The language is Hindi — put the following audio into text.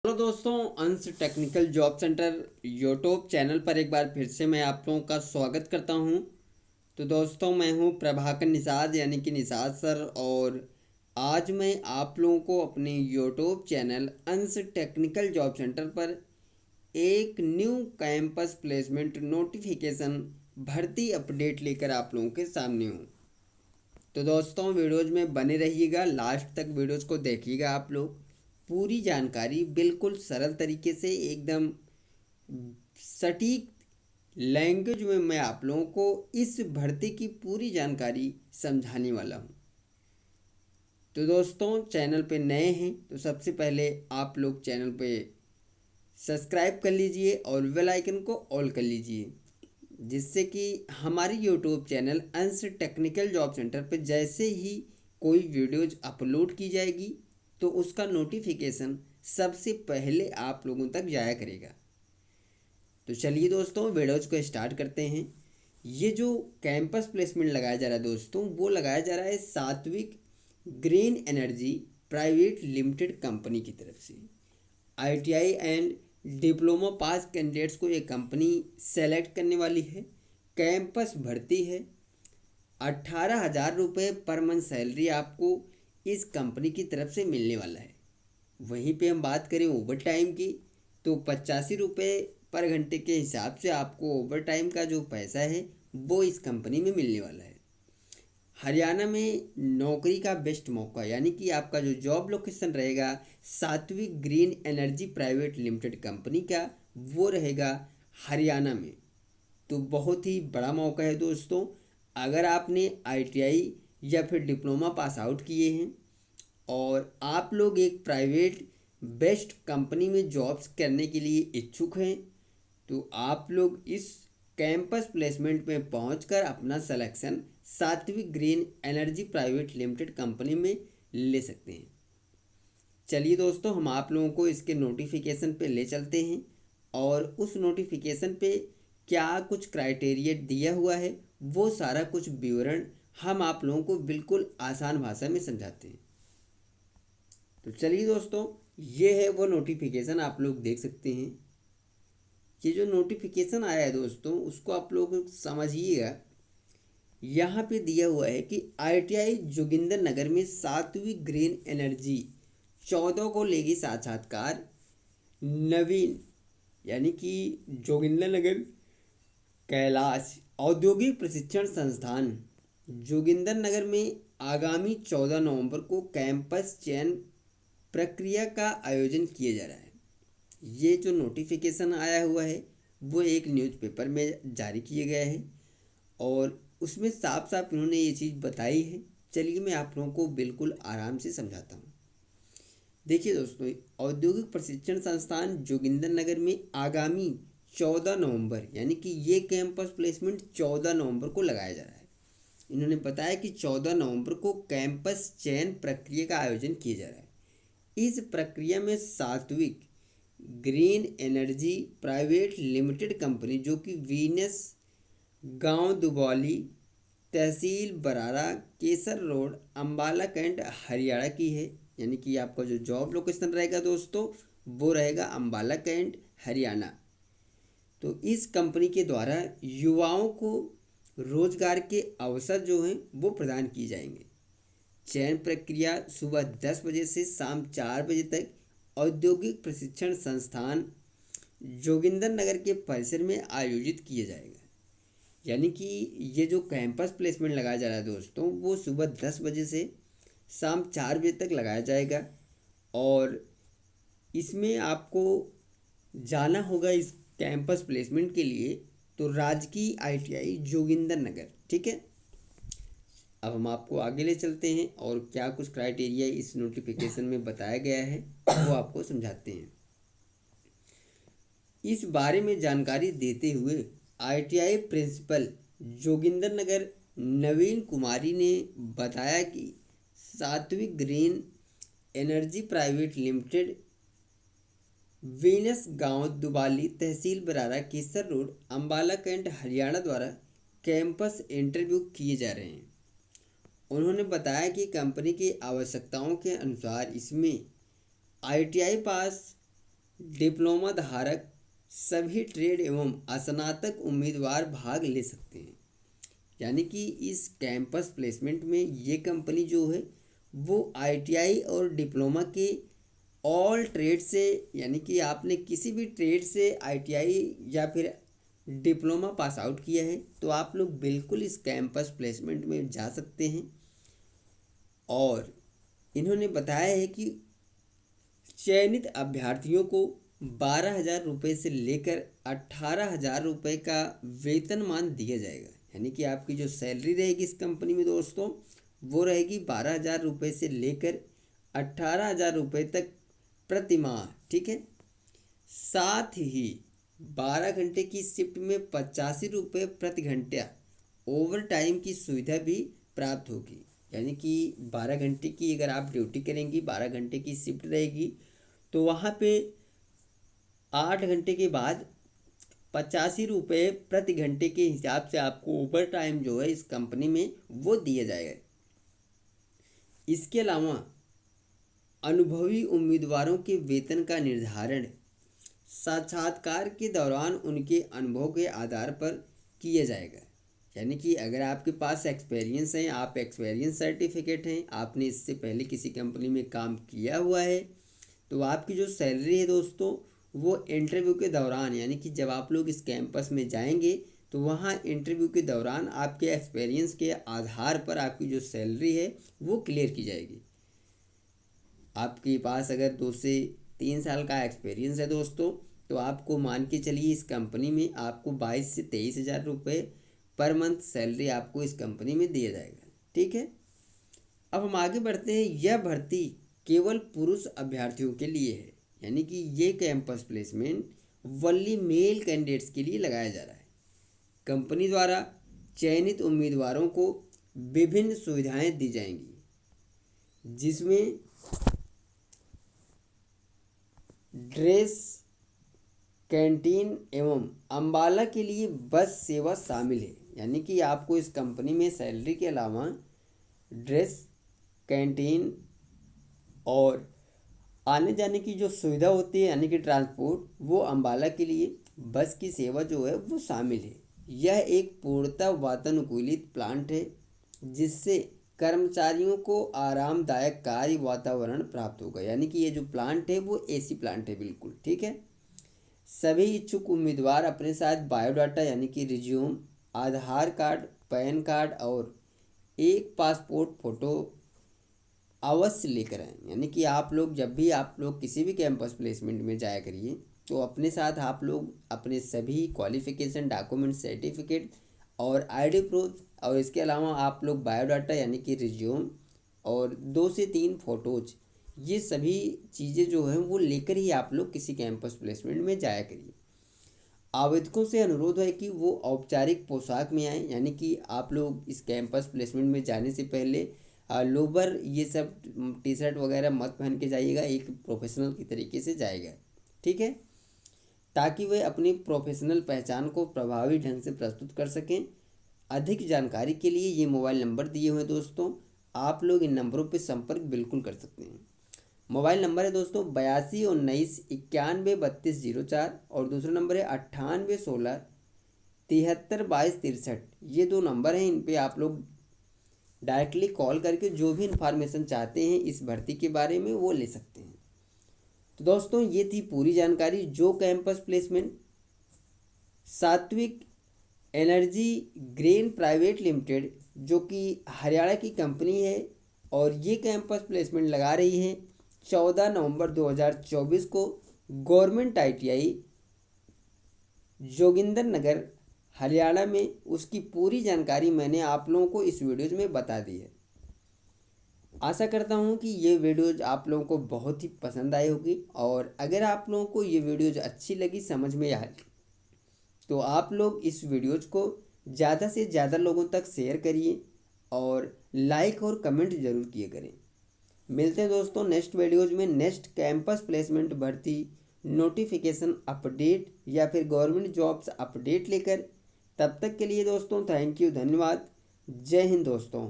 हेलो दोस्तों, अंश technical job centre YouTube channel पर एक बार फिर से मैं आप लोगों का स्वागत करता हूं। तो दोस्तों, मैं हूं प्रभाकर निषाद यानी कि निषाद सर। और आज मैं आप लोगों को अपने यूट्यूब चैनल अंश टेक्निकल जॉब सेंटर पर एक न्यू कैंपस प्लेसमेंट नोटिफिकेशन भर्ती अपडेट लेकर आप लोगों के सामने हूँ। तो दोस्तों, वीडियोज में बने रहिएगा, लास्ट तक वीडियोज को देखिएगा। आप लोग पूरी जानकारी बिल्कुल सरल तरीके से एकदम सटीक लैंग्वेज में मैं आप लोगों को इस भर्ती की पूरी जानकारी समझाने वाला हूँ। तो दोस्तों, चैनल पे नए हैं तो सबसे पहले आप लोग चैनल पे सब्सक्राइब कर लीजिए और बेल आइकन को ऑल कर लीजिए, जिससे कि हमारी यूट्यूब चैनल अंश टेक्निकल जॉब सेंटर पर जैसे ही कोई वीडियोज अपलोड की जाएगी तो उसका नोटिफिकेशन सबसे पहले आप लोगों तक जाया करेगा। तो चलिए दोस्तों, वीडियोज को स्टार्ट करते हैं। ये जो कैंपस प्लेसमेंट लगाया जा रहा है दोस्तों, वो लगाया जा रहा है सात्विक green energy private limited company की तरफ से। ITI and diploma pass candidates को ये कंपनी सेलेक्ट करने वाली है। कैंपस भर्ती है। 18,000 रुपये पर मंथ सैलरी आपको इस कंपनी की तरफ से मिलने वाला है। वहीं पे हम बात करें ओवर टाइम की, तो 85 रुपये पर घंटे के हिसाब से आपको ओवर टाइम का जो पैसा है वो इस कंपनी में मिलने वाला है। हरियाणा में नौकरी का बेस्ट मौका, यानी कि आपका जो जॉब लोकेशन रहेगा सात्विक green energy private limited company का, वो रहेगा हरियाणा में। तो बहुत ही बड़ा मौका है दोस्तों। अगर आपने आईटीआई या फिर डिप्लोमा पास आउट किए हैं और आप लोग एक प्राइवेट बेस्ट कंपनी में जॉब्स करने के लिए इच्छुक हैं, तो आप लोग इस कैंपस प्लेसमेंट में पहुंचकर अपना सिलेक्शन सात्विक green energy private limited company में ले सकते हैं। चलिए दोस्तों, हम आप लोगों को इसके नोटिफिकेशन पे ले चलते हैं और उस नोटिफिकेशन पे क्या कुछ क्राइटेरिया दिया हुआ है वो सारा कुछ विवरण हम आप लोगों को बिल्कुल आसान भाषा में समझाते हैं। तो चलिए दोस्तों, ये है वो नोटिफिकेशन, आप लोग देख सकते हैं। ये जो नोटिफिकेशन आया है दोस्तों, उसको आप लोग समझिएगा। यहाँ पे दिया हुआ है कि आईटीआई जोगिंदर नगर में सात्विक ग्रीन एनर्जी 14 को लेगी साक्षात्कार। नवीन यानी कि जोगिंदर नगर कैलाश औद्योगिक प्रशिक्षण संस्थान जोगिंदर नगर में आगामी 14 नवंबर को कैंपस चयन प्रक्रिया का आयोजन किया जा रहा है। ये जो नोटिफिकेशन आया हुआ है वो एक न्यूज़पेपर में जारी किया गया है और उसमें साफ साफ इन्होंने ये चीज़ बताई है। चलिए मैं आप लोगों को बिल्कुल आराम से समझाता हूँ। देखिए दोस्तों, औद्योगिक प्रशिक्षण संस्थान जोगिंदर नगर में आगामी 14 नवंबर, यानी कि ये कैंपस प्लेसमेंट 14 नवंबर को लगाया जा रहा है। इन्होंने बताया कि 14 नवंबर को कैंपस चयन प्रक्रिया का आयोजन किया जा रहा है। इस प्रक्रिया में सात्विक green energy private limited company, जो कि वीनस गांव दुबौली, तहसील बरारा, केसर रोड, अम्बाला कैंट, हरियाणा की है। यानी कि आपका जो जॉब लोकेशन रहेगा दोस्तों वो रहेगा अम्बाला कैंट, हरियाणा। तो इस कंपनी के द्वारा युवाओं को रोजगार के अवसर जो हैं वो प्रदान किए जाएंगे। चयन प्रक्रिया सुबह 10 बजे से शाम 4 बजे तक औद्योगिक प्रशिक्षण संस्थान जोगिंदर नगर के परिसर में आयोजित किया जाएगा। यानी कि ये जो कैंपस प्लेसमेंट लगाया जा रहा है दोस्तों, वो सुबह 10 बजे से शाम 4 बजे तक लगाया जाएगा और इसमें आपको जाना होगा इस कैंपस प्लेसमेंट के लिए तो राजकीय आईटीआई जोगिंदर नगर। ठीक है, अब हम आपको आगे ले चलते हैं और क्या कुछ क्राइटेरिया इस नोटिफिकेशन में बताया गया है वो आपको समझाते हैं। इस बारे में जानकारी देते हुए आईटीआई प्रिंसिपल जोगिंदर नगर नवीन कुमारी ने बताया कि सात्विक green energy private limited Venus गांव दुबाली, तहसील बरारा, केसर रोड, अम्बाला कैंट, हरियाणा द्वारा कैंपस इंटरव्यू किए जा रहे हैं। उन्होंने बताया कि कंपनी की आवश्यकताओं के अनुसार इसमें आईटीआई पास डिप्लोमा धारक सभी ट्रेड एवं स्नातक उम्मीदवार भाग ले सकते हैं। यानी कि इस कैंपस प्लेसमेंट में ये कंपनी जो है वो आईटीआई और डिप्लोमा के ऑल ट्रेड से, यानी कि आपने किसी भी ट्रेड से आईटीआई या फिर डिप्लोमा पास आउट किया है तो आप लोग बिल्कुल इस कैंपस प्लेसमेंट में जा सकते हैं। और इन्होंने बताया है कि चयनित अभ्यर्थियों को 12,000 रुपये से लेकर 18,000 रुपये का वेतनमान दिया जाएगा। यानी कि आपकी जो सैलरी रहेगी इस कंपनी में दोस्तों वो रहेगी 12,000 रुपये से लेकर 18,000 रुपये तक प्रति माह। ठीक है। साथ ही 12 घंटे की शिफ्ट में 85 रुपये प्रति घंटा ओवर टाइम की सुविधा भी प्राप्त होगी। यानी कि 12 घंटे की अगर आप ड्यूटी करेंगी, 12 घंटे की शिफ्ट रहेगी तो वहाँ पे 8 घंटे के बाद 85 रुपये प्रति घंटे के हिसाब से आपको ओवर टाइम जो है इस कंपनी में वो दिया जाएगा। इसके अलावा अनुभवी उम्मीदवारों के वेतन का निर्धारण साक्षात्कार के दौरान उनके अनुभव के आधार पर किया जाएगा। यानी कि अगर आपके पास एक्सपीरियंस है, आप एक्सपीरियंस सर्टिफिकेट हैं, आपने इससे पहले किसी कंपनी में काम किया हुआ है, तो आपकी जो सैलरी है दोस्तों वो इंटरव्यू के दौरान, यानी कि जब आप लोग इस कैंपस में जाएंगे तो वहाँ इंटरव्यू के दौरान आपके एक्सपीरियंस के आधार पर आपकी जो सैलरी है वो क्लियर की जाएगी। आपके पास अगर 2 से 3 साल का एक्सपीरियंस है दोस्तों तो आपको मान के चलिए इस कंपनी में आपको 22 से 23,000 रुपये पर मंथ सैलरी आपको इस कंपनी में दिया जाएगा। ठीक है। अब हम आगे बढ़ते हैं। यह भर्ती केवल पुरुष अभ्यर्थियों के लिए है। यानी कि ये campus placement only male candidates के लिए लगाया जा रहा है। कंपनी द्वारा चयनित उम्मीदवारों को विभिन्न सुविधाएं दी जाएंगी, जिसमें ड्रेस, कैंटीन एवं अम्बाला के लिए बस सेवा शामिल है। यानी कि आपको इस कंपनी में सैलरी के अलावा ड्रेस, कैंटीन और आने जाने की जो सुविधा होती है यानी कि ट्रांसपोर्ट, वो अम्बाला के लिए बस की सेवा जो है वो शामिल है। यह एक पूर्णतः वातानुकूलित प्लांट है जिससे कर्मचारियों को आरामदायक कार्य वातावरण प्राप्त होगा। यानी कि ये जो प्लांट है वो एसी प्लांट है बिल्कुल। ठीक है। सभी इच्छुक उम्मीदवार अपने साथ बायोडाटा यानी कि रिज्यूम, आधार कार्ड, पैन कार्ड और एक पासपोर्ट फ़ोटो अवश्य लेकर आएँ। यानी कि आप लोग जब भी आप लोग किसी भी कैंपस प्लेसमेंट में जाया करिए तो अपने साथ आप लोग अपने सभी क्वालिफ़िकेशन डॉक्यूमेंट, सर्टिफिकेट और आईडी प्रूफ, और इसके अलावा आप लोग बायोडाटा यानी कि रिज्यूम और 2 से 3 फ़ोटोज़, ये सभी चीज़ें जो हैं वो लेकर ही आप लोग किसी कैंपस प्लेसमेंट में जाया करिए। आवेदकों से अनुरोध है कि वो औपचारिक पोशाक में आएँ। यानी कि आप लोग इस कैंपस प्लेसमेंट में जाने से पहले लोवर ये सब टी शर्ट वगैरह मत पहन के जाइएगा, एक प्रोफेशनल की तरीके से जाएगा। ठीक है। ताकि वे अपनी प्रोफेशनल पहचान को प्रभावी ढंग से प्रस्तुत कर सकें। अधिक जानकारी के लिए ये मोबाइल नंबर दिए हुए हैं दोस्तों, आप लोग इन नंबरों पर संपर्क बिल्कुल कर सकते हैं। मोबाइल नंबर है दोस्तों 82 19 91 32 04 और दूसरा नंबर है 98 16 73 22 63। ये 2 नंबर हैं, इन पे आप लोग डायरेक्टली कॉल करके जो भी इन्फॉर्मेशन चाहते हैं इस भर्ती के बारे में वो ले सकते हैं। तो दोस्तों ये थी पूरी जानकारी जो कैंपस प्लेसमेंट सात्विक एनर्जी ग्रेन प्राइवेट लिमिटेड जो कि हरियाणा की कंपनी है और ये कैंपस प्लेसमेंट लगा रही है 14 नवंबर 2024 को गवर्नमेंट आईटीआई जोगिंदर नगर हरियाणा में। उसकी पूरी जानकारी मैंने आप लोगों को इस वीडियोज़ में बता दी है। आशा करता हूँ कि ये वीडियोज़ आप लोगों को बहुत ही पसंद आई होगी, और अगर आप लोगों को ये वीडियोज़ अच्छी लगी, समझ में आए, तो आप लोग इस वीडियोज़ को ज़्यादा से ज़्यादा लोगों तक शेयर करिए और लाइक और कमेंट ज़रूर किए करें। मिलते हैं दोस्तों नेक्स्ट वीडियोज़ में, नेक्स्ट कैंपस प्लेसमेंट भर्ती नोटिफिकेशन अपडेट या फिर गवर्नमेंट जॉब्स अपडेट लेकर। तब तक के लिए दोस्तों थैंक यू, धन्यवाद, जय हिंद दोस्तों।